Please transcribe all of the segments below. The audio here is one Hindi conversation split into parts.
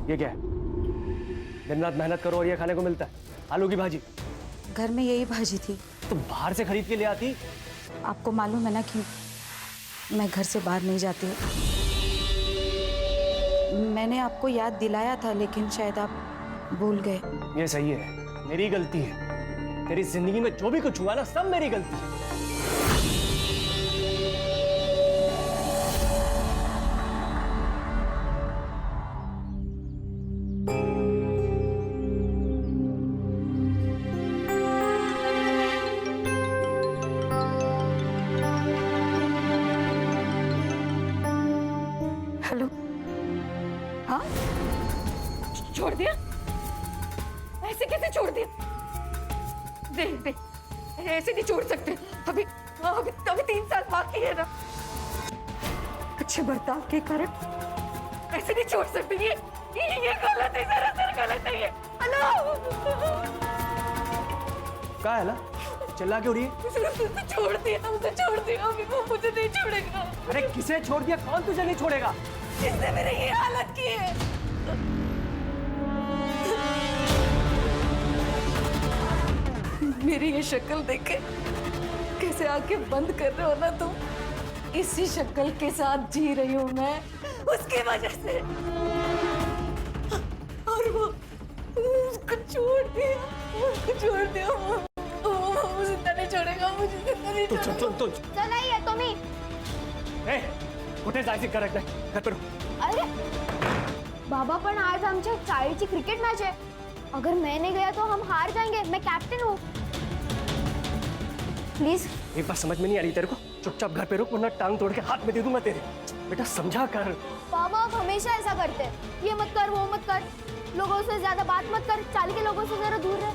ये क्या है? दिन रात मेहनत करो और ये खाने को मिलता है? आलू की भाजी। घर में यही भाजी थी। तो बाहर से खरीद के ले आती। आपको मालूम है ना कि मैं घर से बाहर नहीं जाती। मैंने आपको याद दिलाया था लेकिन शायद आप भूल गए। ये सही है, मेरी गलती है। तेरी जिंदगी में जो भी कुछ हुआ ना, सब मेरी गलती है। हेलो। हाँ, छोड़ दिया? ऐसे कैसे छोड़ दिया? देख देख, ऐसे नहीं छोड़ सकते। अभी अभी अभी 3 साल बाकी है ना। अच्छे बर्ताव के कारण ऐसे नहीं छोड़ सकते। ये गलत है, सरासर गलत है ये। हेलो, क्या है ना? चिल्ला क्यों रही है? छोड़ दिया, मुझे छोड़ दिया। अभी वो मुझे नहीं छोड़ेगा। अरे किसे छोड़ दिया? कौन तुझे नहीं छोड़ेगा? जिसने मेरी ये हालत की है। मेरी ये शक्ल देखे कैसे आंखें बंद कर रहे हो ना तुम? इसी शक्ल के साथ जी रही हूं मैं, उसकी वजह से। और वो उसको छोड़ दिया, मुझे जिंदा नहीं छोड़ेगा, मुझे जिंदा नहीं छोड़ेगा। तो चला ही है तुम्ही। कुठे जायचं करत नाही, घर पे रहो। अरे बाबा, पण आज आमच्या शाळेची क्रिकेट मॅच है। अगर मैं नहीं गया तो हम हार जाएंगे। मैं कैप्टन हूँ। प्लीज। एक बात समझ में नहीं आ रही तेरे को? चुपचाप घर पे रुक, वरना टांग तोड़ के हाथ में दे दूंगा तेरे। बेटा समझा कर। बाबा आप हमेशा ऐसा करते हैं, ये मत कर वो मत कर, लोगों से ज्यादा बात मत कर, चाल के लोगों से जरा दूर रह।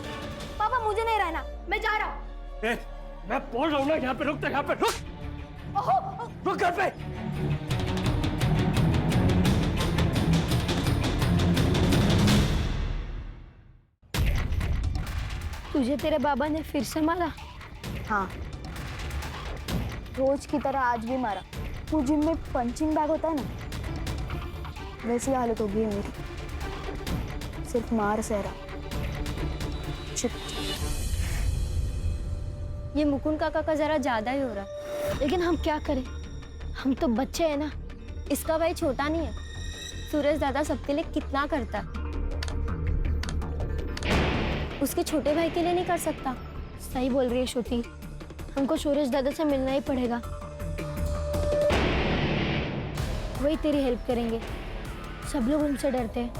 पापा मुझे नहीं रहना, मैं जा रहा हूँ। मैं बोल रहा हूँ ना, यहाँ पे रुक, यहाँ पे रुक। रुक घर पे। तुझे तेरे बाबा ने फिर से मारा? हाँ, रोज की तरह आज भी मारा। वो जिम में पंचिंग बैग होता है ना, वैसी हालत हो गई है मेरी। सिर्फ मार सह रहा। चुप। ये मुकुंद काका का जरा ज्यादा ही हो रहा, लेकिन हम क्या करें? हम तो बच्चे हैं ना। इसका भाई छोटा नहीं है। सूरज दादा सबके लिए कितना करता है, उसके छोटे भाई के लिए नहीं कर सकता। सही बोल रही है श्रुति, हमको सूरज दादा से मिलना ही पड़ेगा। वही तेरी हेल्प करेंगे। सब लोग उनसे डरते हैं।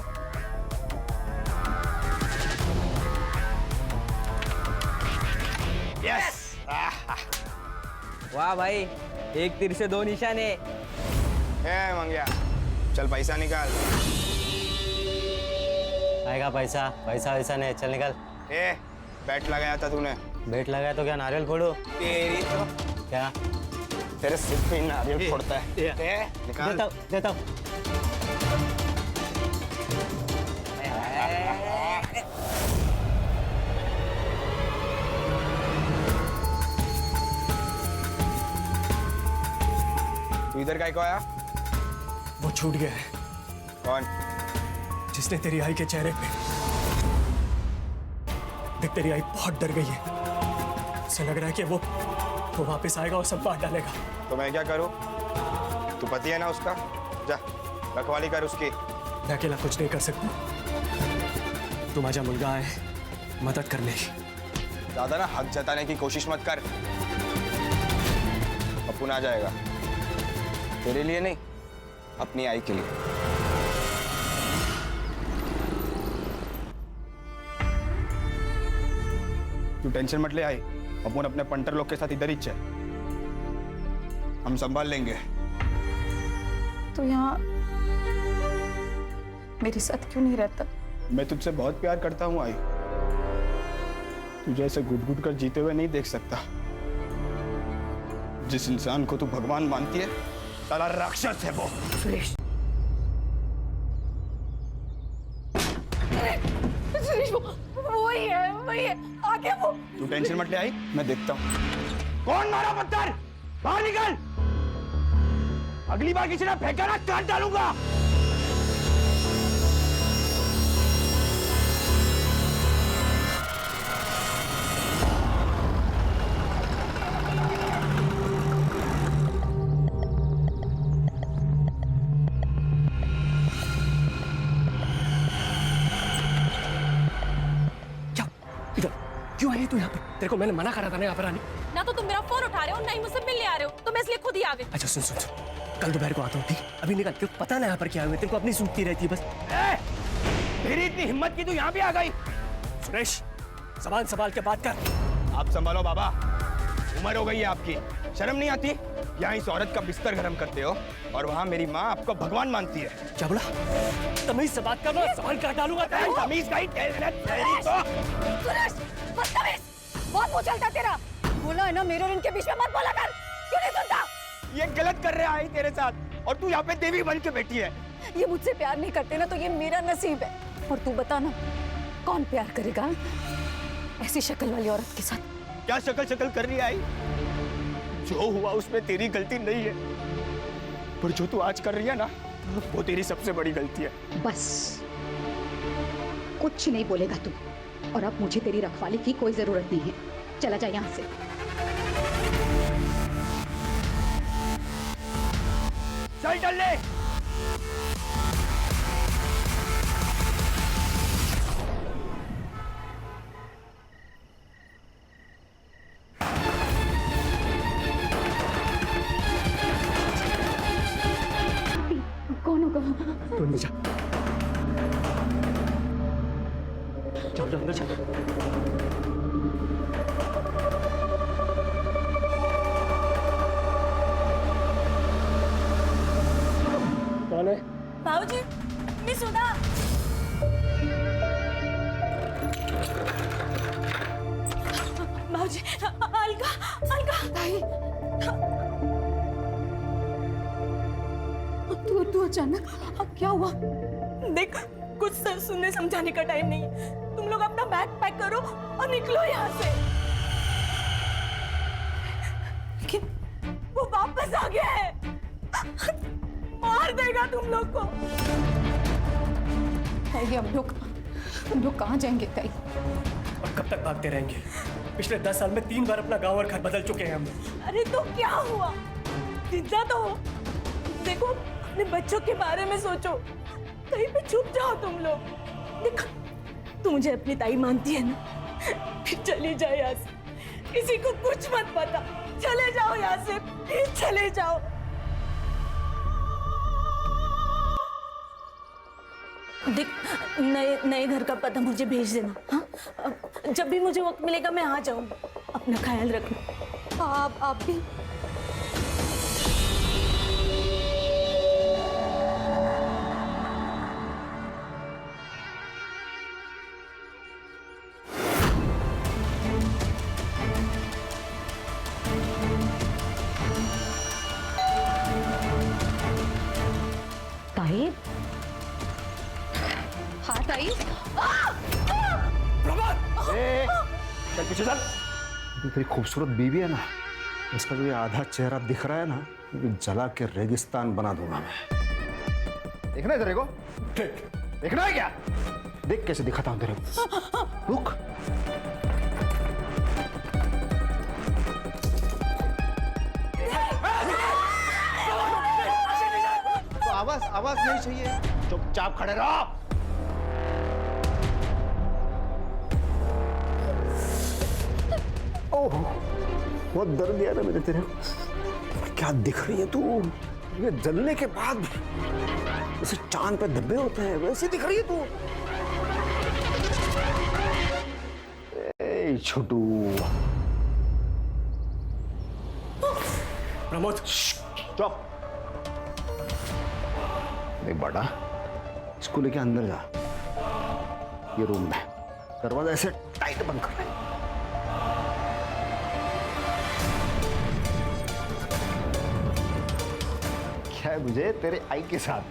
यस! वाह भाई, एक तीर से 2 निशाने। मंगिया, चल पैसा निकाल। आएगा पैसा? पैसा वैसा नहीं, चल निकल। बैट लगाया था तूने। बेट लगाया तो क्या नारियल फोड़ो? तेरी तो क्या? तेरे सिर पे ही नारियल फोड़ता है। निकाल। देता हूँ। तू इधर काय को आया? वो छूट गया है। कौन? जिसने तेरी आई के चेहरे पे देख, तेरी आई बहुत डर गई है। उसे लग रहा है कि वो वापस आएगा और सब बांट डालेगा। तो मैं क्या करूं? तू पति है ना उसका, जा रखवाली कर उसकी। मैं अकेला कुछ नहीं कर सकता। तू माझा मुलगा है, मदद करने की। ज्यादा ना हक जताने की कोशिश मत कर। अपुन आ जाएगा, तेरे लिए नहीं, अपनी आई के लिए। तू टेंशन मत ले आई, अपुन अपने पंटर लोग के साथ इधर ही चल, हम संभाल लेंगे। तो यहाँ मेरे साथ क्यों नहीं रहता? मैं तुझसे बहुत प्यार करता हूँ आई, तुझे ऐसे घुट घुट कर जीते हुए नहीं देख सकता। जिस इंसान को तू भगवान मानती है, साला राक्षस है वो। सुरेश, सुरेश वही है, आगे वो। तू टेंशन मत ले आई, मैं देखता हूँ। कौन मारा पत्थर? बाहर निकल। अगली बार किसी ने फेंका ना, काट डालूंगा। तू यहाँ पर? तेरे को मैंने मना करा था ना यहाँ पर आने। ना तो तुम मेरा फोन उठा रहे हो, ना ही मुझसे मिलने आ रहे हो, तो मैं इसलिए खुद ही आ गई। अच्छा सुन सुन सुन, कल दोपहर को आता हूँ, ठीक? अभी निकल, तेरे को पता ना यहाँ पर क्या हुआ, तेरे को अपनी सूखती रहती है बस। तेरी इतनी हिम्मत की तू यहाँ भी आ गई? सुरेश, जबान संभाल के बात कर। आप संभालो बाबा, उम्र हो गई है आपकी, शर्म नहीं आती? यहाँ इस औरत का बिस्तर गर्म करते हो और वहाँ मेरी माँ आपको भगवान मानती है। क्या बोला? तमीज से बात कर, मैं सवाल काट डालूंगा। तमीज का ही तेरी तो। सुरेश, बदतमीज, बहुत मुंह चलता तेरा। बोला है ना मेरे और इनके बीच में मत बोला कर, क्यों नहीं सुनता? ये गलत कर रहा है तेरे साथ और तू यहाँ पे देवी बन के बैठी है। ये मुझसे प्यार नहीं करते ना तो ये मेरा नसीब है। और तू बता ना, कौन प्यार करेगा ऐसी शक्ल वाली औरत के साथ? क्या शक्ल शक्ल कर रही है? जो हुआ उसमें तेरी गलती नहीं है, पर जो तू आज कर रही है ना, वो तेरी सबसे बड़ी गलती है। बस कुछ नहीं बोलेगा तू, और अब मुझे तेरी रखवाली की कोई जरूरत नहीं है। चला जा यहाँ से। चल चल ले। कौन होगा? तू अंदर जा, जाओ जाओ अंदर जा। कौन है? बाबूजी, मैं सुधा। बाबूजी, अलका, अलका। तू अचानक, अब क्या हुआ? देख, कुछ सुनने समझाने का टाइम नहीं है। तुम लोग अपना बैग पैक करो और निकलो यहाँ से। लेकिन वो वापस आ गया है, मार देगा तुम लोग को। ताई, हम लोग कहाँ जाएंगे ताई? और कब तक भागते रहेंगे? पिछले 10 साल में 3 बार अपना गांव और घर बदल चुके हैं हम लोग। अरे तो क्या हुआ, चिंता तो हो। देखो, अपने बच्चों के बारे में सोचो, कहीं पे छुप जाओ तुम लोग। देखो, तू मुझे अपनी ताई मानती है ना, फिर चली जाओ यहाँ से, किसी को कुछ मत पता। चले जाओ यहाँ से, प्लीज चले जाओ। देख, नए घर का पता मुझे भेज देना, हाँ? जब भी मुझे वक्त मिलेगा मैं आ जाऊंगी। अपना ख्याल रखना। आप भी। ताई, हाँ ताई। चल पीछे चल। तेरी खूबसूरत बीवी है ना, इसका जो ये आधा चेहरा दिख रहा है ना, ये जला के रेगिस्तान बना दूंगा मैं। देखना है तेरे को? देखना है क्या? देख कैसे दिखाता हूं तेरे को। रुक। तो आवाज नहीं चाहिए, चुपचाप खड़े रहो। ओह, बहुत दर्द दिया ना मैंने तेरे को। क्या दिख रही है तू? ये जलने के बाद जैसे चांद पे धब्बे होते हैं वैसे दिख रही है तू। ए छोटू। प्रमोद, चुप। देख बेटा, इसको लेके अंदर जा। ये रूम में दरवाजा ऐसे टाइट बंद कर। क्या है, मुझे तेरे आई के साथ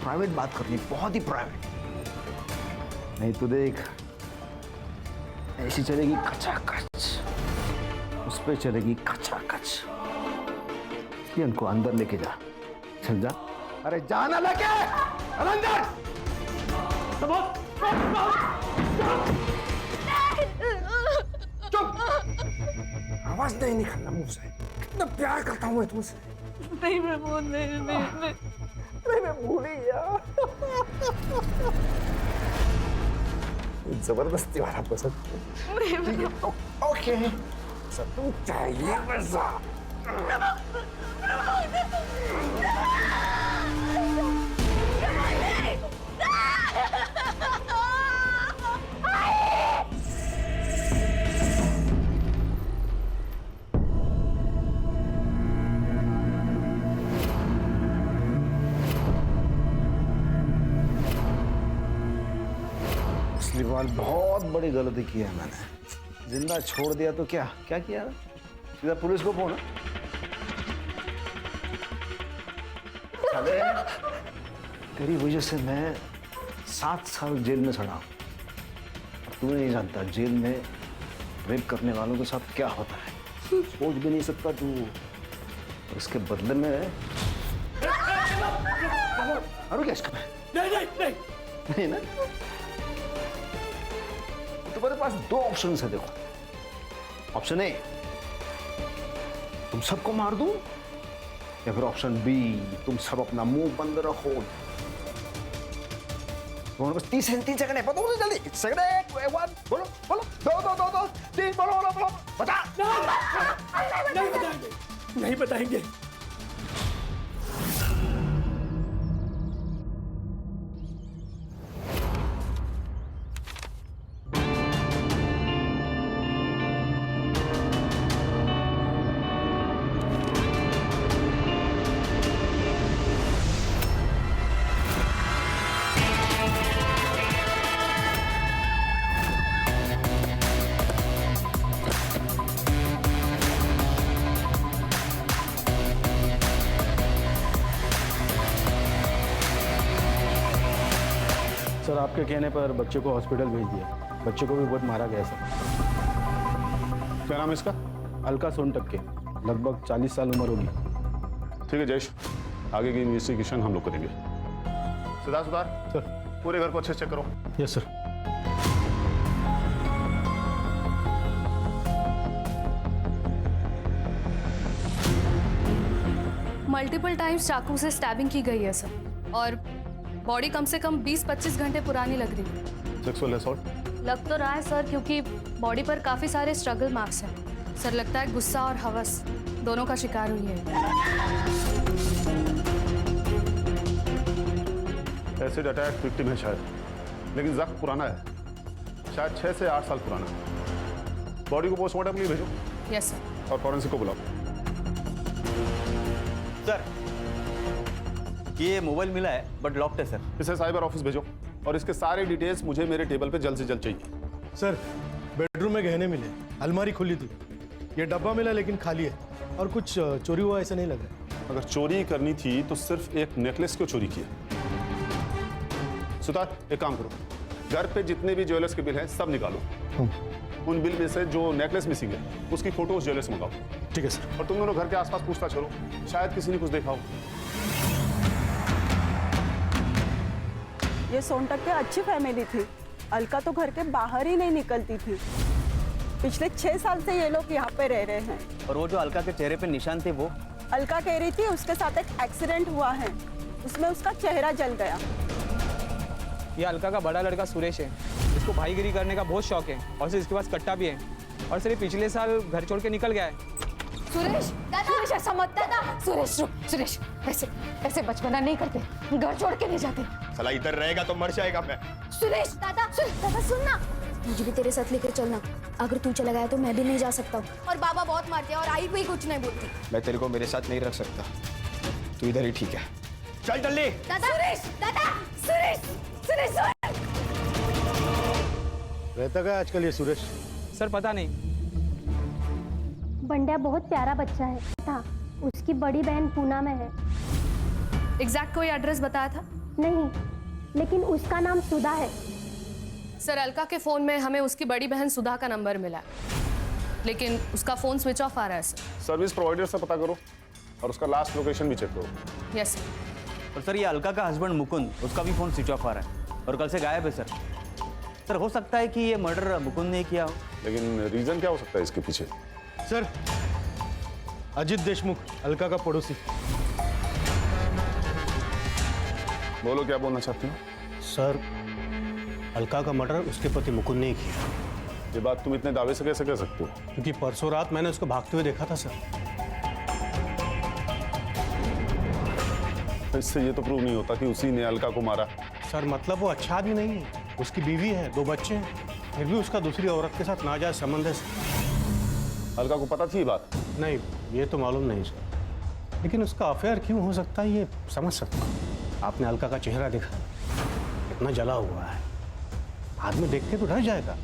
प्राइवेट बात करनी, बहुत ही प्राइवेट। नहीं तो देख, ऐसी चलेगी खचाखच, उस पे चलेगी खचाखच। इनको अंदर लेके जा। चल जा। अरे जाना लेके अंदर। चुप। आवाज नहीं निकलना मुंह से। कितना प्यार करता हूँ मैं तुमसे। नहीं मैं भूल नहीं। मैं भूल ही गया। जबरदस्ती वाला पसंद। ठीक है, ओके सब तुम चाहिए मजा। पिछली बार बहुत बड़ी गलती की है मैंने। जिंदा छोड़ दिया तो क्या क्या किया, सीधा पुलिस को फोन। तेरी वजह से मैं 7 साल जेल में सड़ा। तू नहीं जानता जेल में रेप करने वालों के साथ क्या होता है, सोच भी नहीं सकता तू। और इसके बदले में क्या इसका नहीं ना। तुम्हारे पास 2 ऑप्शन है, देखो। ऑप्शन ए, तुम सबको मार दूं, या फिर ऑप्शन बी, तुम सब अपना मुंह बंद रखो। तुम्हारे पास 30 सेकंड है, बताओ जल्दी। सेकंड 1 बोलो बोलो, 2 3 बोलो बोलो बोलो, बता। नहीं बताएंगे, नहीं बताएंगे। सर आपके कहने पर बच्चे को हॉस्पिटल भेज दिया। बच्चे को भी बहुत मारा गया सर। क्या नाम है इसका? अलका सोनटक्के, लगभग 40 साल उम्र होगी। ठीक है जयेश, आगे की इन्वेस्टिगेशन हम लोग करेंगे। सुधार सर, पूरे घर को अच्छे से चेक करो। Yes sir. मल्टीपल टाइम्स चाकू से स्टैबिंग की गई है सर, और बॉडी कम से कम 20-25 घंटे पुरानी लग रही है। Sexual assault? लग तो रहा है सर, क्योंकि बॉडी पर काफी सारे स्ट्रगल मार्क्स हैं। सर लगता है गुस्सा और हवस दोनों का शिकार हुई है। एसिड अटैक विक्टिम है शायद, लेकिन जख्म पुराना है, शायद 6 से 8 साल पुराना। बॉडी को पोस्टमार्टम के लिए भेजो। Yes sir. और फॉरेंसिक को बुलाओ। सर ये मोबाइल मिला है बट लॉक्ड है सर। इसे साइबर ऑफिस भेजो और इसके सारे डिटेल्स मुझे मेरे टेबल पे जल्द से जल्द चाहिए। सर बेडरूम में गहने मिले, अलमारी खुली थी, ये डब्बा मिला लेकिन खाली है, और कुछ चोरी हुआ ऐसा नहीं लग रहा। अगर चोरी करनी थी तो सिर्फ एक नेकलेस क्यों चोरी किया? सुतार एक काम करो, घर पे जितने भी ज्वेलर्स के बिल हैं सब निकालो। उन बिल में से जो नेकलेस मिसिंग है उसकी फोटोज ज्वेलर्स मंगाओ। ठीक है सर। और तुम दोनों घर के आसपास पूछताछ करो, शायद किसी ने कुछ देखा हो। ये सोनटक्के अच्छी फैमिली थी। अलका तो घर के बाहर ही नहीं निकलती थी। पिछले 6 साल से ये लोग यहाँ पे रह रहे हैं। और वो जो अलका के चेहरे पे निशान थे वो? अलका कह रही थी उसके साथ एक एक्सीडेंट हुआ है, उसमें उसका चेहरा जल गया। ये अलका का बड़ा लड़का सुरेश है, इसको भाईगिरी करने का बहुत शौक है, और सिर्फ इसके पास कट्टा भी है, और सिर्फ पिछले साल घर छोड़ के निकल गया है। सुरेश, सुरेश ऐसा मत दादा। सुरेश रुक, सुरेश ऐसे बचपना नहीं करते, घर छोड़ के नहीं जाते। साला इधर रहेगा तो मर जाएगा मैं। सुरेश दादा सुनना, मुझे भी तेरे साथ लेकर चलना। अगर तू चला गया तो मैं भी नहीं जा सकता। और बाबा बहुत मारते हैं और आई भी कुछ नहीं बोलती। मैं तेरे को मेरे साथ नहीं रख सकता, तू इधर ही ठीक है। चल जल्दी। दादा सुरेश रहता क्या आजकल ये सुरेश? सर पता नहीं। बंड्या बहुत प्यारा बच्चा है था, उसकी बड़ी बहन पूना में है। एग्जैक्ट कोई एड्रेस बताया था? नहीं, लेकिन उसका नाम सुधा है। सर अलका के फोन में हमें उसकी बड़ी बहन सुधा का नंबर मिला है, लेकिन उसका फोन स्विच ऑफ आ रहा है सर। सर्विस प्रोवाइडर से पता करो और उसका लास्ट लोकेशन भी चेक करो। Yes sir. और सर ये अलका का हस्बैंड मुकुंद, उसका भी फोन स्विच ऑफ आ रहा है और कल से गायब है सर। सर हो सकता है कि ये मर्डर मुकुंद ने किया हो। लेकिन रीजन क्या हो सकता है इसके पीछे? सर अजित देशमुख, अलका का पड़ोसी। बोलो क्या बोलना चाहते हो? सर अलका का मर्डर उसके पति मुकुंद ने ही किया। ये बात तुम इतने दावे से कैसे कह सकते हो? क्योंकि परसों रात मैंने उसको भागते हुए देखा था सर। इससे ये तो प्रूव नहीं होता कि उसी ने अलका को मारा। सर मतलब वो अच्छा आदमी नहीं है, उसकी बीवी है, 2 बच्चे हैं, फिर भी उसका दूसरी औरत के साथ नाजायज संबंध है सर। अलका को पता थी ये बात? नहीं, ये तो मालूम नहीं सर, लेकिन उसका अफेयर क्यों हो सकता है ये समझ सकता हूँ। आपने अलका का चेहरा देखा, इतना जला हुआ है, आदमी देख के तो डर जाएगा।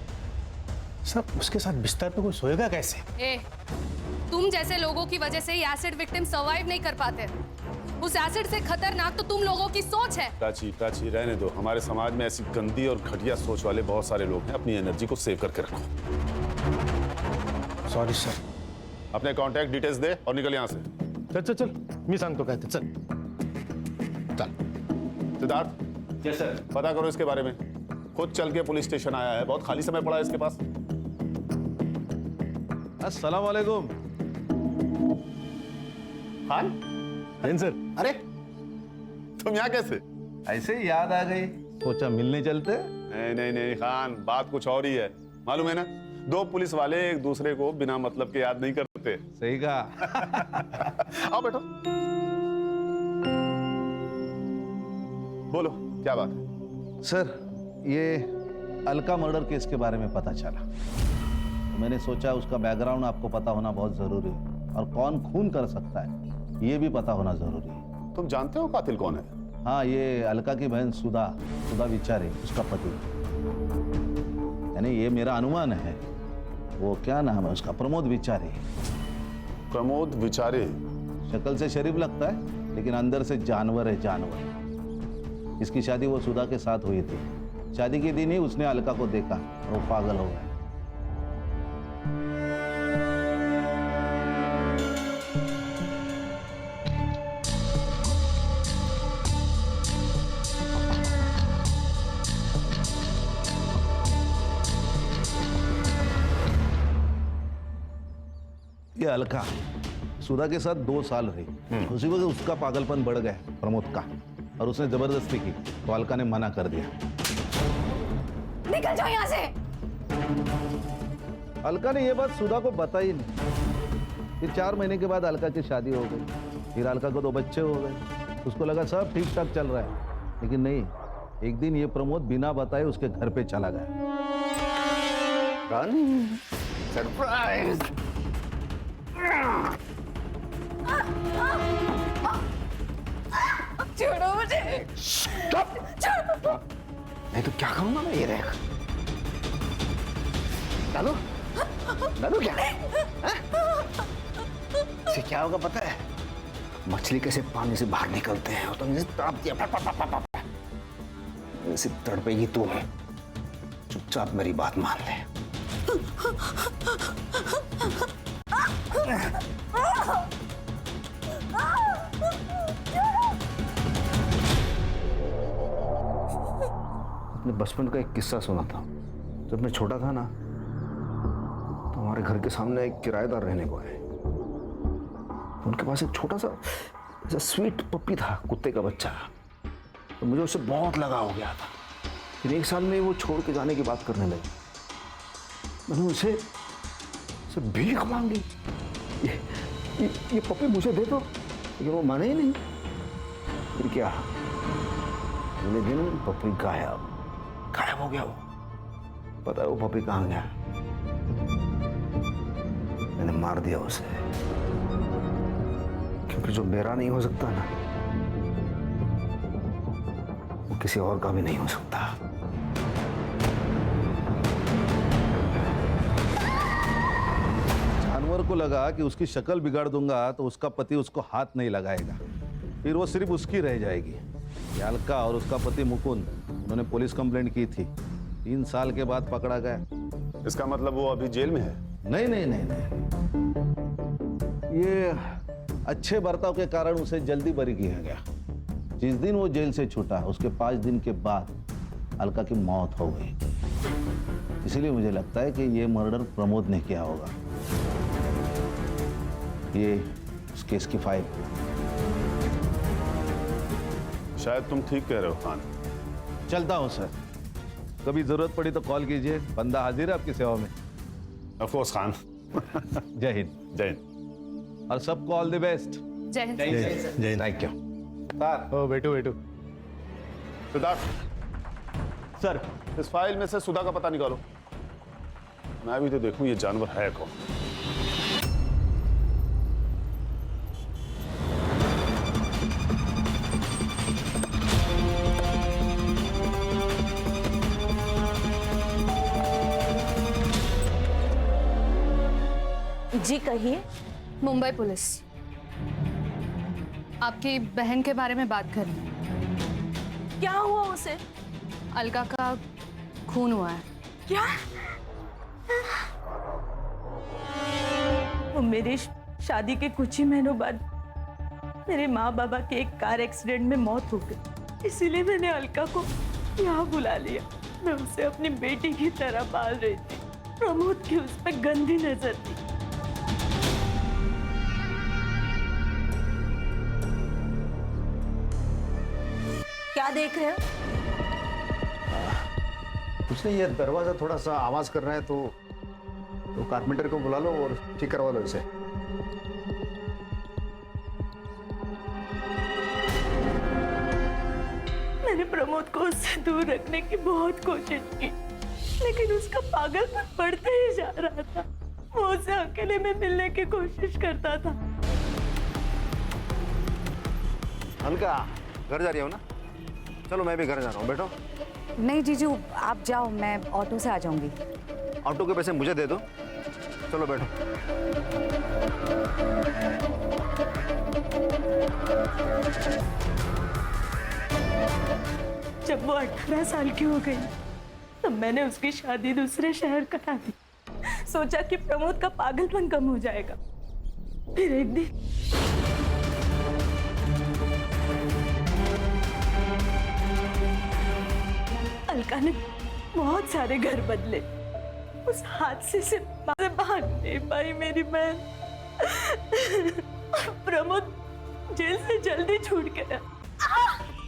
सब उसके साथ बिस्तर पे कोई सोएगा कैसे? तुम जैसे लोगों की वजह से ही एसिड विक्टिम सर्वाइव नहीं कर पाते। उस एसिड से खतरनाक तो तुम लोगों की सोच है। प्राची रहने दो। हमारे समाज में ऐसी गंदी और घटिया सोच वाले बहुत सारे लोग हैं। अपनी एनर्जी को सेव करके रखो। Sorry sir. अपने कॉन्टैक्ट डिटेल्स दे और निकल यहाँ से। चल मी सांगतो काय ते, चल सिद्धार्थ। Yes sir. पता करो इसके बारे में। खुद चल के पुलिस स्टेशन आया है, बहुत खाली समय पड़ा है इसके पास। अस्सलाम वालेकुम। खान सर। अरे तुम यहाँ कैसे? ऐसे ही याद आ गई, सोचा मिलने चलते। नहीं खान, बात कुछ और ही है। मालूम है ना, 2 पुलिस वाले एक दूसरे को बिना मतलब के याद नहीं करते। सही कहा। आओ बैठो। बोलो क्या बात है? सर, ये अलका मर्डर केस के बारे में पता चला, मैंने सोचा उसका बैकग्राउंड आपको पता होना बहुत जरूरी है, और कौन खून कर सकता है ये भी पता होना जरूरी है। तुम जानते हो कातिल कौन है? हाँ, ये अलका की बहन सुधा विचारे, उसका पति। यानी ये मेरा अनुमान है। वो क्या नाम है उसका? प्रमोद विचारे। प्रमोद विचारे? शक्ल से शरीफ लगता है, लेकिन अंदर से जानवर है, जानवर। इसकी शादी वो सुधा के साथ हुई थी। शादी के दिन ही उसने अलका को देखा और वो पागल हो गया। ये अलका सुधा के साथ 2 साल रही। उसी वक्त उसका पागलपन बढ़ गया प्रमोद का, और उसने जबरदस्ती की, तो अलका ने मना कर दिया। निकल जाओ यहाँ से। अलका ने यह बात सुधा को बताई नहीं। फिर 4 महीने के बाद अलका की शादी हो गई। फिर अलका को 2 बच्चे हो गए। उसको लगा सब ठीक ठाक चल रहा है, लेकिन नहीं। एक दिन ये प्रमोद बिना बताए उसके घर पे चला गया। सरप्राइज। छोड़ो मुझे। छोड़ो। नहीं तो क्या करूंगा मैं? ये रहेगा। डालो क्या? इसे क्या होगा पता है? मछली कैसे पानी से बाहर निकलते हैं, तो मुझे तड़प दिया। ऐसे तड़पेगी तू। चुपचाप मेरी बात मान ले। अपने बचपन का एक किस्सा सुना था। जब मैं छोटा था ना, तो हमारे घर के सामने एक किराएदार रहने को आए। उनके पास एक छोटा सा ऐसा स्वीट पप्पी था, कुत्ते का बच्चा। तो मुझे उससे बहुत लगाव हो गया था। फिर 1 साल में वो छोड़ के जाने की बात करने लगे। मैंने उसे भीख मांगी, ये पप्पी मुझे दे दो, लेकिन वो माने ही नहीं। फिर क्या, अगले दिन पप्पी गायब हो गया। वो पता है वो पप्पी कहाँ गया? मैंने मार दिया उसे, क्योंकि जो मेरा नहीं हो सकता ना, वो किसी और का भी नहीं हो सकता। जानवर को लगा कि उसकी शक्ल बिगाड़ दूंगा तो उसका पति उसको हाथ नहीं लगाएगा, फिर वो सिर्फ उसकी रह जाएगी। अलका और उसका पति मुकुंद, उन्होंने पुलिस कंप्लेंट की थी। 3 साल के बाद पकड़ा गया। इसका मतलब वो अभी जेल में है? नहीं। ये अच्छे बर्ताव के कारण उसे जल्दी बरी किया गया। जिस दिन वो जेल से छूटा, उसके 5 दिन के बाद अलका की मौत हो गई। इसीलिए मुझे लगता है कि ये मर्डर प्रमोद ने किया होगा। ये इस केस की फाइल। शायद तुम ठीक कह रहे हो खान। चलता हूं सर। कभी जरूरत पड़ी तो कॉल कीजिए, बंदा हाजिर है आपकी सेवा में। Of course Khan. जय हिंद। जय हिंद। और सबको ऑल द बेस्ट। जय हिंद। जय। Thank you. ओ बैठो बैठो। सिद्धार्थ सर, इस फाइल में से सुधा का पता निकालो। मैं भी तो देखूं ये जानवर है कौन। जी कहिए। मुंबई पुलिस आपकी बहन के बारे में बात कर रही है। क्या हुआ उसे? अलका का खून हुआ है। क्या? वो मेरी शादी के कुछ ही महीनों बाद मेरे माँ बाबा के एक कार एक्सीडेंट में मौत हो गई। इसीलिए मैंने अलका को यहाँ बुला लिया। मैं उसे अपनी बेटी की तरह पाल रही थी। प्रमोद की उस पर गंदी नजर थी। क्या देख रहे हो? कुछ नहीं, ये दरवाजा थोड़ा सा आवाज कर रहा है तो कारपेंटर को बुला लो और ठीक करवा लो इसे। मैंने प्रमोद को उससे दूर रखने की बहुत कोशिश की, लेकिन उसका पागलपन बढ़ता ही जा रहा था। वो उसे अकेले में मिलने की कोशिश करता था। अलका, घर जा रही हो ना? चलो मैं भी घर जा रहा हूँ, बैठो। नहीं जीजू, आप जाओ, मैं ऑटो से आ जाऊंगी। ऑटो के पैसे मुझे दे दो। चलो बैठो। जब वो 18 साल की हो गई तब मैंने उसकी शादी दूसरे शहर करा दी। सोचा कि प्रमोद का पागलपन कम हो जाएगा। फिर एक दिन अलका ने बहुत सारे घर बदले। उस हादसे से भाग नहीं पाई मेरी बहन। प्रमोद जेल से जल्दी छूट गया।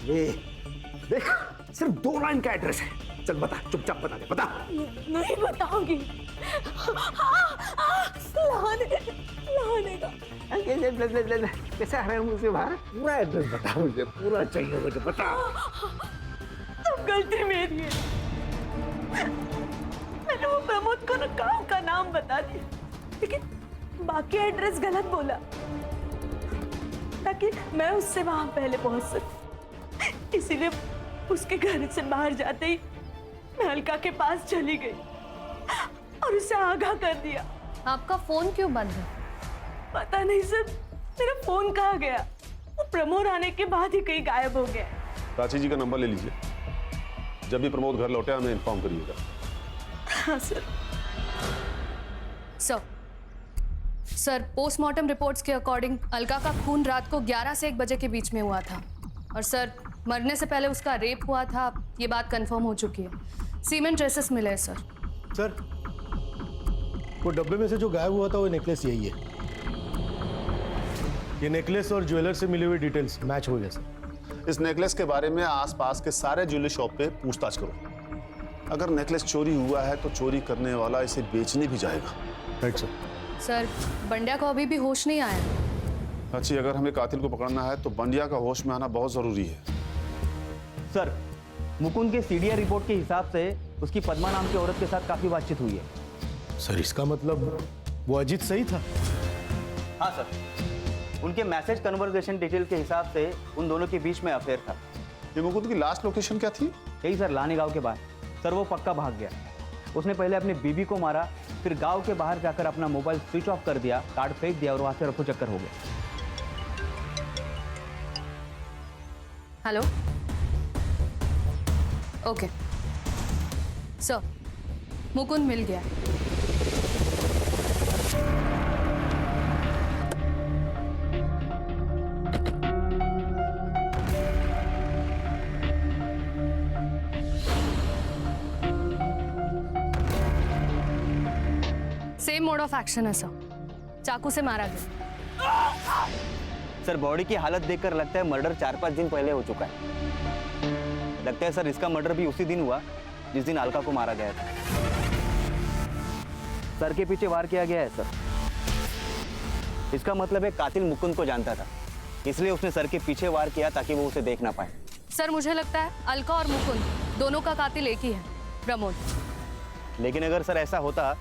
देख, सिर्फ 2 लाइन का एड्रेस है। चल बता, चुपचाप बता दे, बता। नहीं बताऊंगी। लाने का कैसे आ रहा है मुझसे बाहर? पूरा एड्रेस बता मुझे, पूरा चाहिए मुझे, बता। सब गलती मेरी है। मैंने वो प्रमोद को ना गाँव का नाम बता दिया, लेकिन बाकी एड्रेस गलत बोला ताकि मैं उससे वहां पहले पहुंच सकूं। इसीलिए उसके घर से बाहर जाते ही मैं अलका के पास चली गई और उसे आगाह कर दिया। आपका फोन क्यों बंद है? पता नहीं सर, मेरा फोन कहाँ गया। वो प्रमोद आने के बाद ही कहीं गायब हो गया। प्राची जी का नंबर ले लीजिए। जब भी प्रमोद घर लौटे हमें इन्फॉर्म करिएगा। हाँ सर। सर, पोस्टमार्टम रिपोर्ट्स के अकॉर्डिंग अलका का खून रात को 11 से 1 बजे के बीच में हुआ था। और सर, मरने से पहले उसका रेप हुआ था, ये बात कंफर्म हो चुकी है। सीमेंट ट्रेसेस मिले हैं सर। सर, वो डब्बे में से जो गायब हुआ था वो नेकलेस यही है। ये नेकलेस और ज्वेलर से मिली हुई डिटेल्स मैच हो गए सर। इस नेकलेस के बारे में आसपास के सारे ज्वेलरी शॉप पे पूछताछ करो। अगर नेकलेस चोरी हुआ है तो चोरी करने वाला इसे बेचने भी जाएगा। Right sir. सर, बंड्या को अभी भी होश नहीं आया। अच्छी, अगर हमें कातिल को पकड़ना है तो बंडिया का होश में आना बहुत जरूरी है। सर, मुकुंद के सीडीआर रिपोर्ट के हिसाब से उसकी पद्मा नाम की औरत के साथ काफी बातचीत हुई है। सर, इसका मतलब वो अजीत सही था? हाँ सर, उनके मैसेज कन्वर्सेशन डिटेल के हिसाब से उन दोनों के बीच में अफेयर था। ये मुकुंद की लास्ट लोकेशन क्या थी? यही सर, लानी गांव के बाहर। सर, वो पक्का भाग गया। उसने पहले अपनी बीबी को मारा, फिर गांव के बाहर जाकर अपना मोबाइल स्विच ऑफ कर दिया, कार्ड फेंक दिया और वहां से रफू चक्कर हो गया। हेलो, ओके सर, मुकुंद मिल गया। सेम मोड ऑफ एक्शन है सर, चाकू से मारा गया। सर, बॉडी की हालत देखकर लगता है मर्डर 4-5 दिन पहले हो चुका है। लगता है सर इसका मर्डर भी उसी दिन हुआ जिस दिन अलका को मारा गया था। सर के पीछे वार किया गया है सर। इसका मतलब है कातिल मुकुंद को जानता था, इसलिए उसने सर के पीछे वार किया ताकि वो उसे देख ना पाए। सर मुझे लगता है अलका और मुकुंद दोनों का कातिल एक ही है, प्रमोद। लेकिन अगर सर ऐसा होता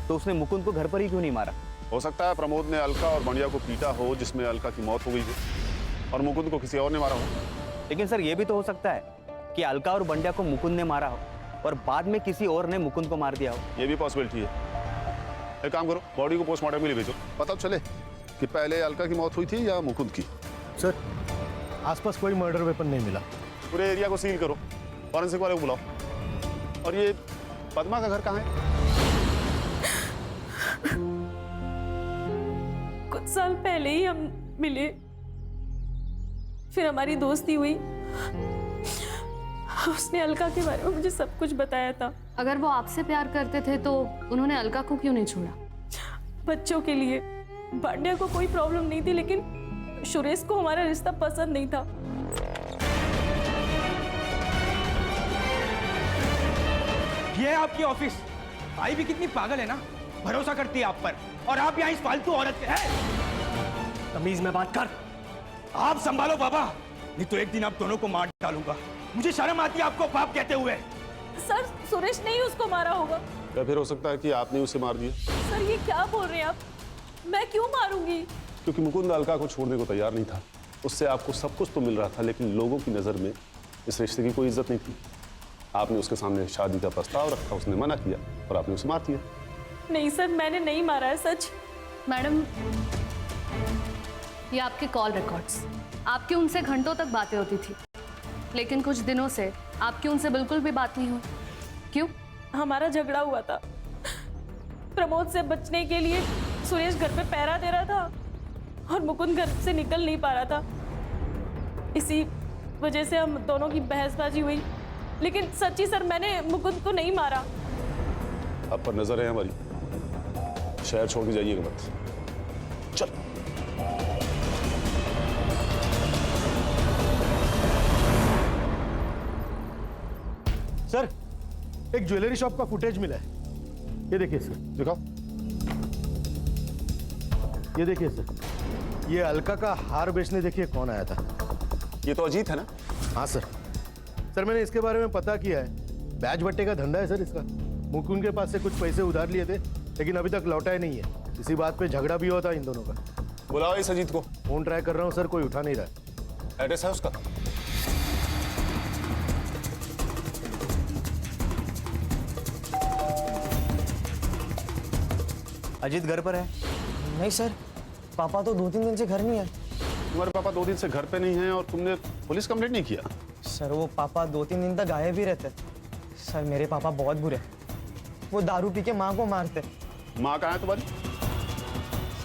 तो उसने मुकुंद को घर पर ही क्यों नहीं मारा? हो सकता है प्रमोद ने अलका और बंडिया को पीटा हो, जिसमें अलका की मौत हो गई हो, और मुकुंद को किसी और ने मारा हो। लेकिन सर ये भी तो हो सकता है कि अलका और बंडिया को मुकुंद ने मारा हो और बाद में किसी और ने मुकुंद को मार दिया हो। ये भी पॉसिबिलिटी है। एक काम करो, बॉडी को पोस्टमार्टम के लिए भेजो, पता तो चले कि पहले अलका की मौत हुई थी या मुकुंद की। सर आसपास कोई मर्डर वेपन नहीं मिला। पूरे एरिया को सील करो, फॉरेंसिक वाले को बुलाओ। और ये पद्मा का घर कहाँ है? कुछ साल पहले ही हम मिले, फिर हमारी दोस्ती हुई। उसने अलका के बारे में मुझे सब कुछ बताया था। अगर वो आपसे प्यार करते थे तो उन्होंने अलका को क्यों नहीं छोड़ा? बच्चों के लिए। बांडिया को कोई प्रॉब्लम नहीं थी, लेकिन सुरेश को हमारा रिश्ता पसंद नहीं था। ये है आपकी ऑफिस। भाई भी कितनी पागल है ना, भरोसा करती है आप पर, और आप यहाँ इस फालतू औरत के हैं। तमीज में बात कर। आप संभालो बाबा, नहीं तो एक दिन आप दोनों को मार डालूंगा। मुझे शर्म आती है आपको बाप कहते हुए। सर सुरेश ने ही उसको मारा होगा। या फिर हो सकता है कि आपने उसे मार दिया। सर ये क्या बोल रहे हैं आप? मैं क्यों मारूंगी? क्योंकि मुकुंद अलका को छोड़ने को तैयार नहीं था। उससे आपको सब कुछ तो मिल रहा था, लेकिन लोगों की नज़र में इस रिश्ते की कोई इज्जत नहीं थी। आपने उसके सामने शादी का प्रस्ताव रखा, उसने मना किया और आपने उसे मार दिया। नहीं सर, मैंने नहीं मारा है, सच। मैडम ये आपके कॉल रिकॉर्ड्स, आपकी उनसे घंटों तक बातें होती थी, लेकिन कुछ दिनों से आपकी उनसे बिल्कुल भी बात नहीं हुई। क्यों? हमारा झगड़ा हुआ था। प्रमोद से बचने के लिए सुरेश घर पे पहरा दे रहा था और मुकुंद घर से निकल नहीं पा रहा था। इसी वजह से हम दोनों की बहसबाजी हुई। लेकिन सच्ची सर, मैंने मुकुंद को नहीं मारा। आप पर नजर है हमारी, शहर छोड़ के जाइएगा मत। चल। सर एक ज्वेलरी शॉप का फुटेज मिला है, ये देखिए सर। दिखाओ। ये देखिए सर, ये अलका का हार बेचने देखिए कौन आया था। ये तो अजीत है ना? हाँ सर। सर मैंने इसके बारे में पता किया है, बैच बट्टे का धंधा है सर इसका। मुकुंद के पास से कुछ पैसे उधार लिए थे, लेकिन अभी तक लौटाए नहीं है। इसी बात पे झगड़ा भी हुआ था इन दोनों का। बुलाओ इस अजीत को। फोन ट्राई कर रहा हूँ सर, कोई उठा नहीं रहा है। एड्रेस है उसका? अजीत घर पर है? नहीं सर, पापा तो 2-3 दिन से घर नहीं है। तुम्हारे पापा 2 दिन से घर पे नहीं हैं और तुमने पुलिस कंप्लेंट नहीं किया? सर वो पापा 2-3 दिन तक गायब ही रहते। सर मेरे पापा बहुत बुरे, वो दारू पी के माँ को मारते। माँ कहाँ है तुम्हारी?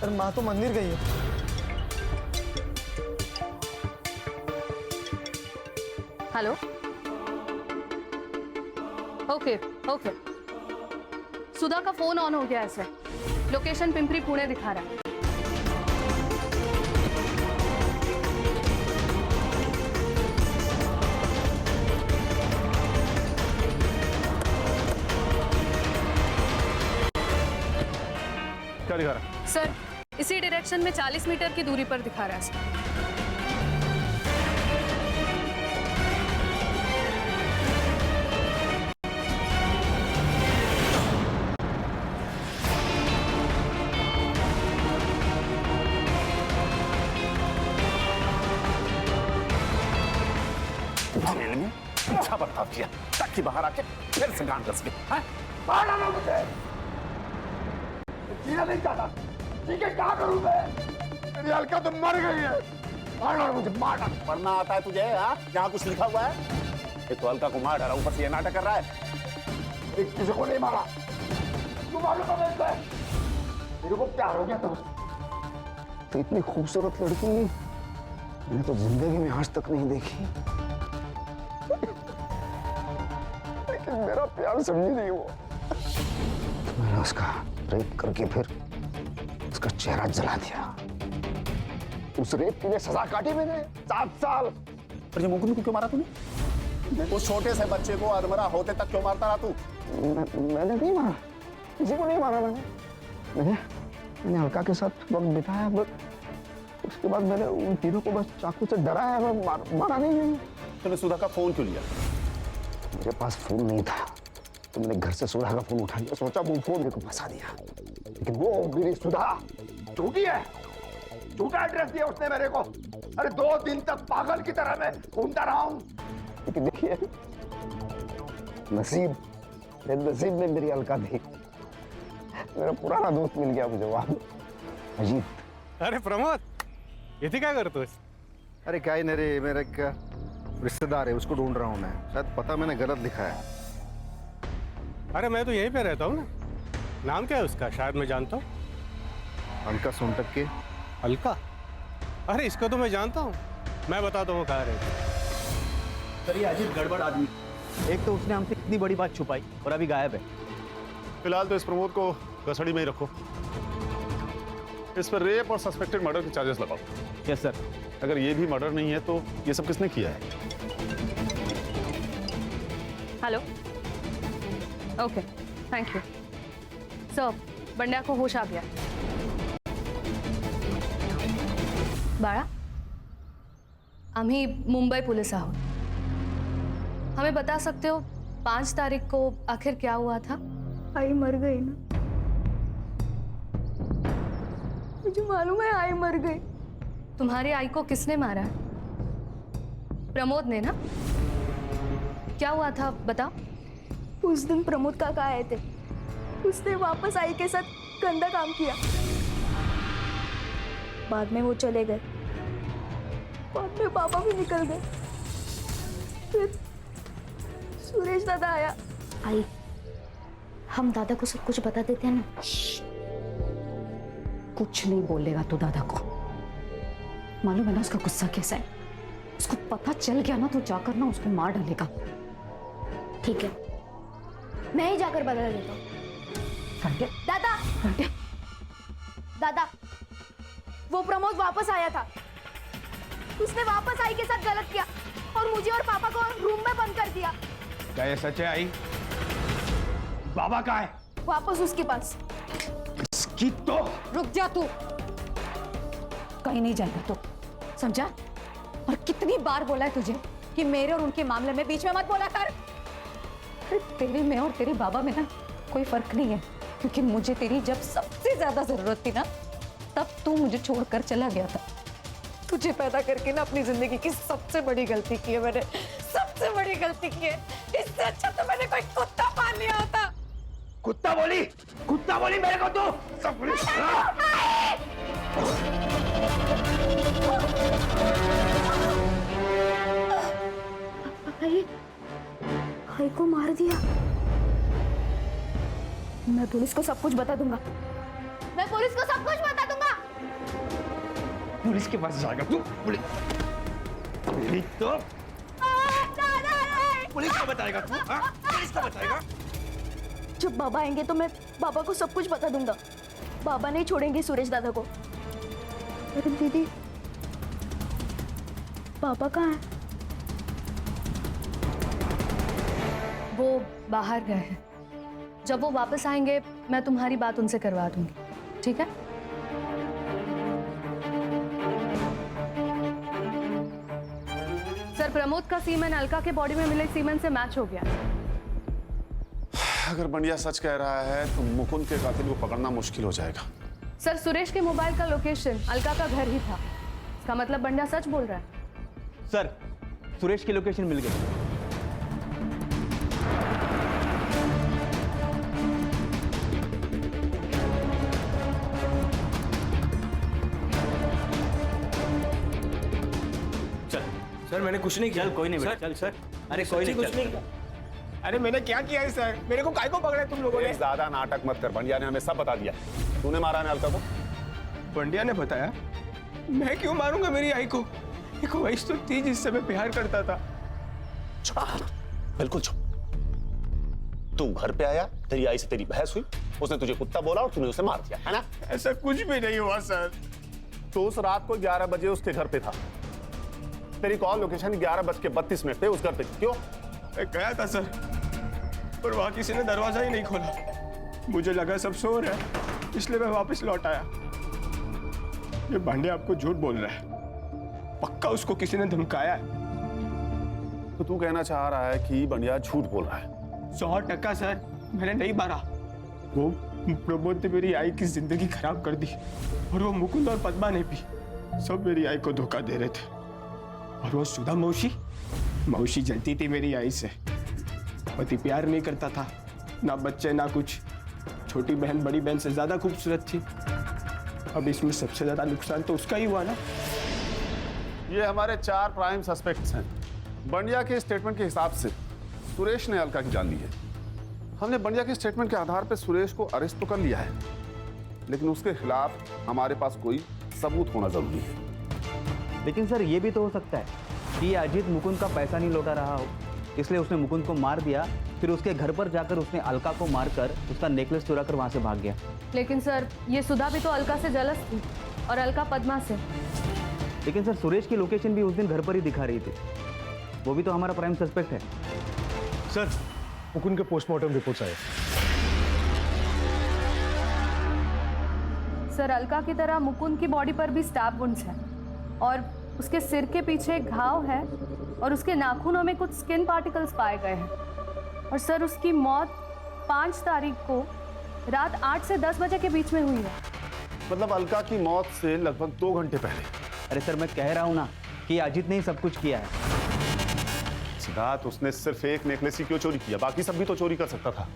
सर माँ तो मंदिर गई है। हेलो। ओके ओके, सुधा का फोन ऑन हो गया है सर। लोकेशन पिंपरी पुणे दिखा रहा है। क्या दिखा रहा है? सर इसी डायरेक्शन में 40 मीटर की दूरी पर दिखा रहा है सर। जेल में अच्छा बर्ताव किया ताकि बाहर आके फिर से गांड कस के बाहर आना मुझे जीना नहीं चाहता। ठीक है, क्या करूं मैं? मेरी अलका तो मर गई है। मार डाल मुझे, मार डाल। पढ़ना आता है तुझे? हाँ, यहाँ कुछ लिखा हुआ है? ये तो अलका को मार डाला, ऊपर से ये नाटक कर रहा है। किसी को नहीं मारा। तू मालूम है मेरे को क्या हो गया? तो इतनी खूबसूरत लड़की मैंने तो जिंदगी में आज तक नहीं देखी। लेकिन मेरा प्यार समझी नहीं वो। तो मैंने उसका रेप करके फिर उसका चेहरा जला दिया। उस रेप के लिए सजा काटी मैंने 7 साल। पर ये मुकुंद को क्यों मारा तूने? उस छोटे से बच्चे को अधमरा होते तक क्यों मारता रहा तू? मैंने नहीं मारा, किसी को नहीं मारा मैंने अलका के साथ वक्त बिताया, बस उसके बाद मैंने उन तीनों को बस चाकू से डराया, मारा नहीं मैंने। तूने सुधा का फोन क्यों लिया? मेरे पास फोन नहीं था तो मैंने घर से सुधा का फोन उठा लिया, सोचा वो फोन मेरे को फंसा दिया, लेकिन वो मेरी सुधा झूठी है, झूठा एड्रेस दिया उसने मेरे को। अरे 2 दिन तक पागल की तरह मैं घूमता रहा हूं, लेकिन देखिए नसीब में मेरी अलका थी, मेरा पुराना दोस्त मिल गया मुझे वहां, अजीत। अरे प्रमोद, इथे काय करतोस? अरे काय नहीं रे, मेरा एक रिश्तेदार है, उसको ढूंढ रहा हूँ मैं, शायद पता मैंने गलत लिखा है। अरे मैं तो यहीं पे रहता हूँ ना। नाम क्या है उसका? शायद मैं जानता हूँ। अलका सोनटक के। अलका? अरे इसको तो मैं जानता हूँ, मैं बताता हूँ कहाँ रहती। सर ये अजीत गड़बड़ आदमी, एक तो उसने हमसे इतनी बड़ी बात छुपाई और अभी गायब है। फिलहाल तो इस प्रमोद को कस्टडी में ही रखो, इस पर रेप और सस्पेक्टेड मर्डर के चार्जेस लगाओ। Yes sir. अगर ये भी मर्डर नहीं है तो ये सब किसने किया है? Hello, okay, thank you sir. Bandya को होश आ गया। बाळा, आम्ही मुंबई पुलिस आहोत, हमें बता सकते हो 5 तारीख को आखिर क्या हुआ था? आई मर गई ना, मुझे मालूम है आई मर गई। तुम्हारी आई को किसने मारा है? प्रमोद ने ना? क्या हुआ था बताओ। उस दिन प्रमोद काका आए थे, उसने वापस आई के साथ गंदा काम किया, बाद में वो चले गए, बाद में पापा भी निकल गए, फिर सुरेश दादा आया। आई, हम दादा को सब कुछ बता देते हैं ना। कुछ नहीं बोलेगा तो दादा को, मालूम है ना उसका गुस्सा कैसा है, उसको पता चल गया ना तो जाकर ना उसको मार डालेगा। ठीक है, मैं ही जाकर बदला लेता हूँ। दादा, दादा, वो प्रमोद वापस आया था, उसने वापस आई के साथ गलत किया और मुझे और पापा को रूम में बंद कर दिया। क्या ये सच है आई? बाबा कहाँ है? वापस उसके पास। इसकी तो रुक जा तू, कहीं नहीं जाएगा तो, समझा? और कितनी बार बोला है तुझे कि मेरे और उनके मामले में बीच में मत बोला कर। तेरे में और तेरे बाबा में ना कोई फर्क नहीं है, क्योंकि मुझे तेरी जब सबसे ज्यादा जरूरत थी ना तब तू मुझे छोड़कर चला गया था। तुझे पैदा करके ना अपनी जिंदगी की सबसे बड़ी गलती की है मैंने, सबसे बड़ी गलती की है। इससे अच्छा तो मैंने कोई कुत्ता पाल लिया होता। कुत्ता बोली मेरे को तू? सब पुलिस भाई को मार दिया। मैं पुलिस को सब कुछ बता दूंगा, मैं पुलिस को सब कुछ बता दूंगा। पुलिस के पास जाएगा तू? पुलिस तो पुलिस को बताएगा तू? हाँ? पुलिस को बताएगा? जब बाबा आएंगे तो मैं बाबा को सब कुछ बता दूंगा। बाबा नहीं छोड़ेंगे सुरेश दादा को। अरे दीदी, पापा कहाँ है? वो बाहर गए हैं, जब वो वापस आएंगे मैं तुम्हारी बात उनसे करवा दूंगी, ठीक है? सर, प्रमोद का सीमेन अलका के बॉडी में मिले सीमेन से मैच हो गया। अगर बंडिया सच कह रहा है तो मुकुंद के कातिल को पकड़ना मुश्किल हो जाएगा। सर, सुरेश के मोबाइल का लोकेशन अलका का घर ही था, इसका मतलब बंडिया सच बोल रहा है। सर, सुरेश की लोकेशन मिल गई। सर मैंने कुछ नहीं किया। चल कोई नहीं बेटा, चल सर। अरे कोई नहीं, कुछ नहीं किया। अरे मैंने क्या किया है सर? मेरे को काय को पकड़ा तुम लोगों ने? ज्यादा नाटक मत कर, बंडिया ने हमें सब बता दिया। तूने मारा ना अलका को? बंडिया ने बताया। मैं क्यों मारूंगा मेरी आई को? एक वैश तो थी जिससे मैं प्यार करता था। बिल्कुल चुप। तू घर पे आया, तेरी आई से तेरी बहस हुई, उसने तुझे कुत्ता बोला और तूने उसे मार दिया, है ना? ऐसा कुछ भी नहीं हुआ सर। तो उस रात को 11 बजे उसके घर पे था, तेरी कॉल लोकेशन 11:32 पे उस घर पे क्यों? मैं गया था सर, पर वहां किसी ने दरवाजा ही नहीं खोला। मुझे लगा सब सो रहे हैं, इसलिए मैं वापस लौट आया। ये भांडे आपको झूठ बोल रहा है, पक्का उसको किसी ने धमकाया है। तो तू कहना चाह रहा है कि बंडिया झूठ बोल रहा है? 100% सर, मैंने नहीं मारा। वो प्रमोद ने मेरी आई की जिंदगी खराब कर दी, और वो मुकुंद और पद्मा ने भी सब मेरी आई को धोखा दे रहे थे। और वो सुधा मौसी जलती थी मेरी आई से। पति प्यार नहीं करता था, ना बच्चे ना कुछ। छोटी बहन बड़ी बहन से ज्यादा खूबसूरत थी। अब इसमें सबसे ज्यादा नुकसान तो उसका ही हुआ ना। ये हमारे 4 प्राइम सस्पेक्ट्स हैं। बंडिया के स्टेटमेंट के हिसाब से सुरेश ने अलका की जान ली है। हमने बंडिया के स्टेटमेंट के आधार पर सुरेश को अरेस्ट तो कर लिया है, लेकिन उसके खिलाफ हमारे पास कोई सबूत होना जरूरी है। लेकिन सर ये भी तो हो सकता है कि अजीत मुकुंद का पैसा नहीं लौटा रहा हो, इसलिए उसने मुकुंद को मार दिया, फिर उसके घर पर जाकर उसने अलका को मारकर उसका नेकलेस चुरा कर वहां से भाग गया। लेकिन सर ये सुधा भी तो अलका से जलस थी, और अलका पद्मा से। लेकिन सर सुरेश की लोकेशन भी उस दिन घर पर ही दिखा रही थी, वो भी तो हमारा प्राइम सस्पेक्ट है। सर मुकुंद के पोस्टमार्टम रिपोर्ट्स आए। सर अलका की तरह मुकुंद की बॉडी पर भी स्टैब वुंड्स हैं, और उसके सिर के पीछे एक घाव है, और उसके नाखूनों में कुछ स्किन पार्टिकल्स पाए गए हैं। और सर उसकी मौत 5 तारीख को रात 8 से 10 बजे के बीच में हुई है। मतलब अलका की मौत से लगभग 2 घंटे पहले। अरे सर मैं कह रहा हूँ ना कि अजीत ने ही सब कुछ किया है। सिद्धार्थ, उसने सिर्फ एक नेकलेस ही क्यों चोरी किया? बाकी सब भी तो चोरी कर सकता था।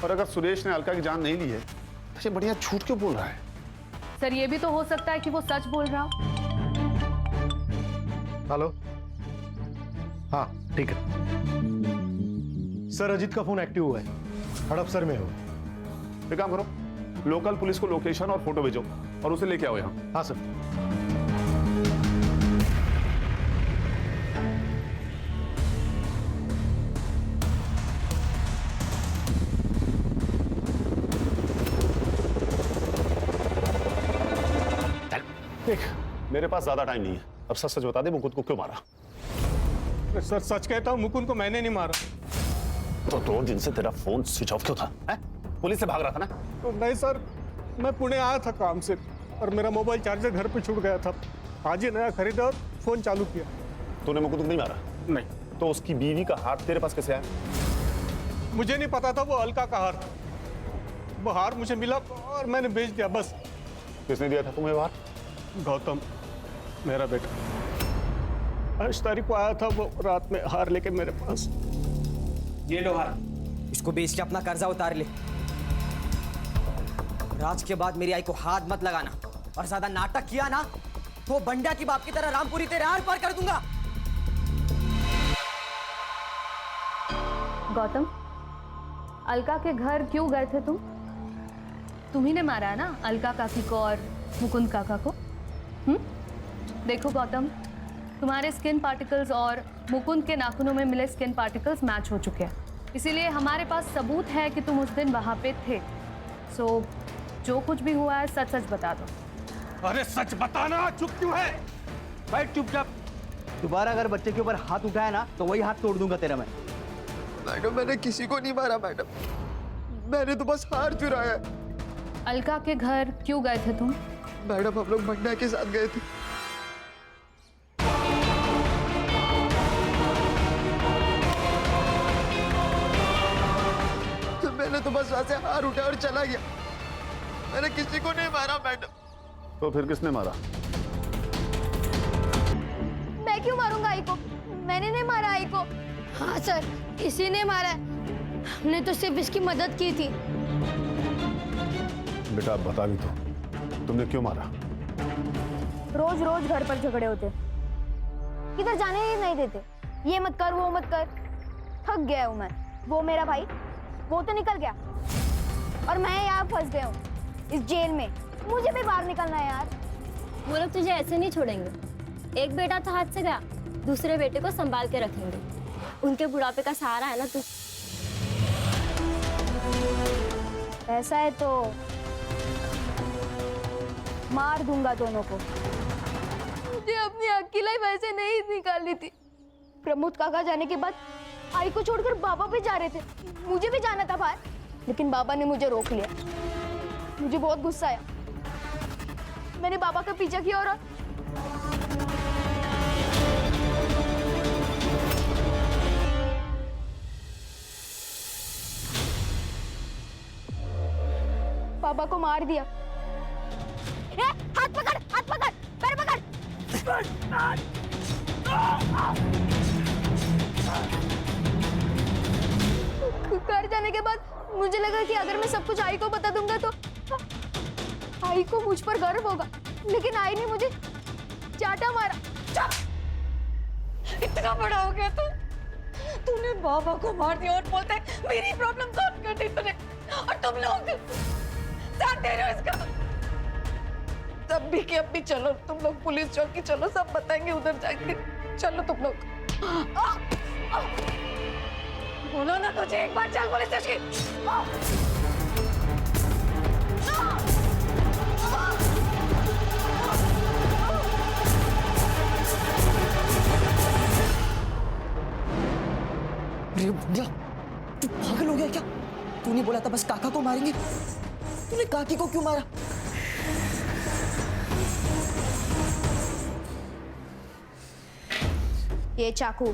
और अगर सुरेश ने अलका की जान नहीं ली है तो ये बढ़िया झूठ क्यों बोल रहा है? सर ये भी तो हो सकता है कि वो सच बोल रहा हो। हेलो, हाँ ठीक है सर, अजीत का फोन एक्टिव हुआ है, हड़पसर में हो। एक काम करो, लोकल पुलिस को लोकेशन और फोटो भेजो और उसे लेके आओ यहाँ। हाँ सर। देख, मेरे पास ज्यादा टाइम नहीं है, अब सच सच बता दे, मुकुंद को क्यों मारा? सर सच कहता हूँ, मुकुंद को मैंने नहीं मारा। तो 2 दिन से तेरा फोन स्विच ऑफ क्यों था? पुलिस से भाग रहा था ना? तो नहीं सर, मैं पुणे आया था काम से, और मेरा मोबाइल चार्जर घर पे छूट गया था। आज ही नया खरीदा और फोन चालू किया। तूने मुकुंद को नहीं मारा? नहीं। तो उसकी बीवी का हाथ तेरे पास कैसे आया? मुझे नहीं पता था वो अलका का हार था। वो हार मुझे मिला और मैंने बेच दिया, बस। किसने दिया था तुम्हें हार? गौतम, मेरा बेटा। 8 तारीख को आया था वो रात में हार लेके मेरे पास। ये लो हार, इसको बेच के अपना कर्जा उतार ले। आज के बाद मेरी आई को हाथ मत लगाना, और ज्यादा नाटक किया ना तो बंडा की बाप की तरह रामपुरी तेरे आर पार कर दूंगा। गौतम, अलका के घर क्यों गए थे तुम? तुम्ही ने मारा है ना अलका काकी को और मुकुंद काका को? देखो गौतम, तुम्हारे स्किन पार्टिकल्स और मुकुंद के नाखूनों में मिले स्किन पार्टिकल्स मैच हो चुके हैं, इसीलिए हमारे पास सबूत है कि तुम उस दिन वहां पे थे। सो जो कुछ भी हुआ है सच सच बता दो। अरे सच बताना, चुप क्यों है? बैठ चुपचाप। दोबारा अगर बच्चे के ऊपर हाथ उठाया ना तो वही हाथ तोड़ दूंगा तेरा मैं। मैडम, मैंने किसी को नहीं मारा मैडम, मैंने तो बस हार चुराया। अलका के घर क्यों गए थे तुम? मैडम, हम लोग बंडा के साथ गए थे। तो मैंने तो बस वहां से हार उठा और चला गया, मैंने किसी को नहीं मारा मैडम। तो फिर किसने मारा? मैं क्यों मारूंगा आई को? मैंने नहीं मारा आई को। हाँ सर, इसी ने मारा है, हमने तो सिर्फ इसकी मदद की थी। बेटा अब बता भी तो, तुमने क्यों मारा? रोज रोज घर पर झगड़े होते, किधर जाने ही नहीं देते। ये मत कर, वो मत कर, थक गया हूं मैं। वो मेरा भाई, वो तो निकल गया, और मैं यहाँ फंस गया हूँ इस जेल में। मुझे भी बाहर निकलना है यार। वो लोग तुझे ऐसे नहीं छोड़ेंगे। एक बेटा तो हाथ से गया, दूसरे बेटे को संभाल के रखेंगे। उनके बुढ़ापे का सहारा है ना तू। ऐसा है तो मार दूंगा दोनों को। मुझे अपनी अकेलाई वैसे नहीं निकालनी थी। प्रमोद काका जाने के बाद आई को छोड़कर बाबा भी जा रहे थे, मुझे भी जाना था बाहर, लेकिन बाबा ने मुझे रोक लिया। मुझे बहुत गुस्सा आया, मैंने बाबा का पीछा किया और बाबा को मार दिया। हाथ पकड़, हाथ पकड़, पैर पकड़। घर जाने के बाद मुझे लगा कि अगर मैं सब कुछ आई को बता दूंगा तो आई को मुझ पर गर्व होगा, लेकिन आई ने मुझे चाटा मारा। इतना बड़ा हो गया तूने बाबा को मार दिया और बोलता है मेरी प्रॉब्लम सॉल्व कर दी तूने, और तुम लोग साथ दे रहे हो इसका। तब भी कि अब भी चलो तुम लोग पुलिस चौकी, चलो सब बताएंगे उधर जाके। चलो तुम लोग। बोलो ना तुझे एक बार, चल पुलिस स्टेशन। अरे बुढ़िया, तू पागल हो गया क्या? तूने बोला था बस काका को मारेंगे, तूने काकी को क्यों मारा? ये चाकू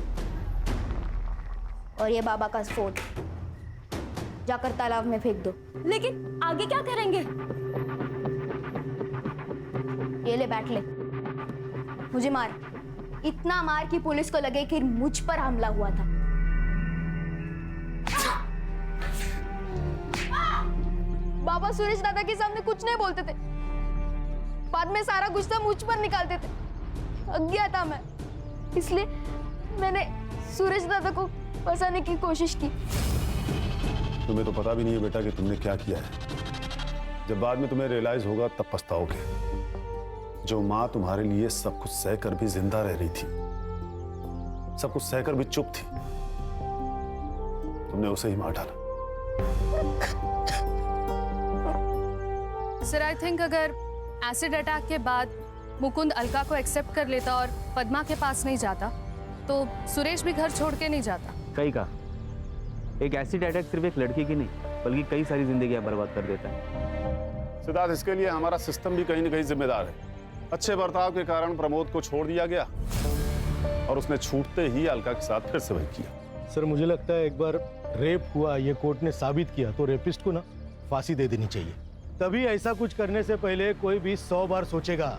और ये बाबा का स्फोट जाकर तालाब में फेंक दो। लेकिन आगे क्या करेंगे? ये ले, बैठ ले। मुझे मार, इतना मार कि पुलिस को लगे कि मुझ पर हमला हुआ था। बाबा सुरेश दादा के सामने कुछ नहीं बोलते थे, बाद में सारा गुस्सा मुझ पर निकालते थे। थक गया था मैं, इसलिए मैंने सुरेश दादा को फंसाने की कोशिश की। तुम्हें तो पता भी नहीं है बेटा कि तुमने क्या किया है। जब बाद में तुम्हें रियलाइज होगा तब पछताओगे। जो माँ तुम्हारे लिए सब कुछ सहकर भी जिंदा रह रही थी, सब कुछ सहकर भी चुप थी, तुमने उसे ही मार डाला। सर आई थिंक अगर एसिड अटैक के बाद मुकुंद अलका को एक्सेप्ट कर लेता और पद्मा के पास नहीं जाता तो सुरेश भी घर छोड़ के नहीं जाता। कई का एक एसिड अटैक सिर्फ एक लड़की की नहीं बल्कि कई सारी जिंदगियां बर्बाद कर देता है। सिद्धार्थ, इसके लिए हमारा सिस्टम भी कहीं ना कहीं जिम्मेदार है। अच्छे बर्ताव के कारण प्रमोद को छोड़ दिया गया और उसने छूटते ही अलका के साथ फिर से वही किया। सर मुझे लगता है एक बार रेप हुआ, ये कोर्ट ने साबित किया तो रेपिस्ट को ना फांसी दे देनी चाहिए। तभी ऐसा कुछ करने से पहले कोई भी 100 बार सोचेगा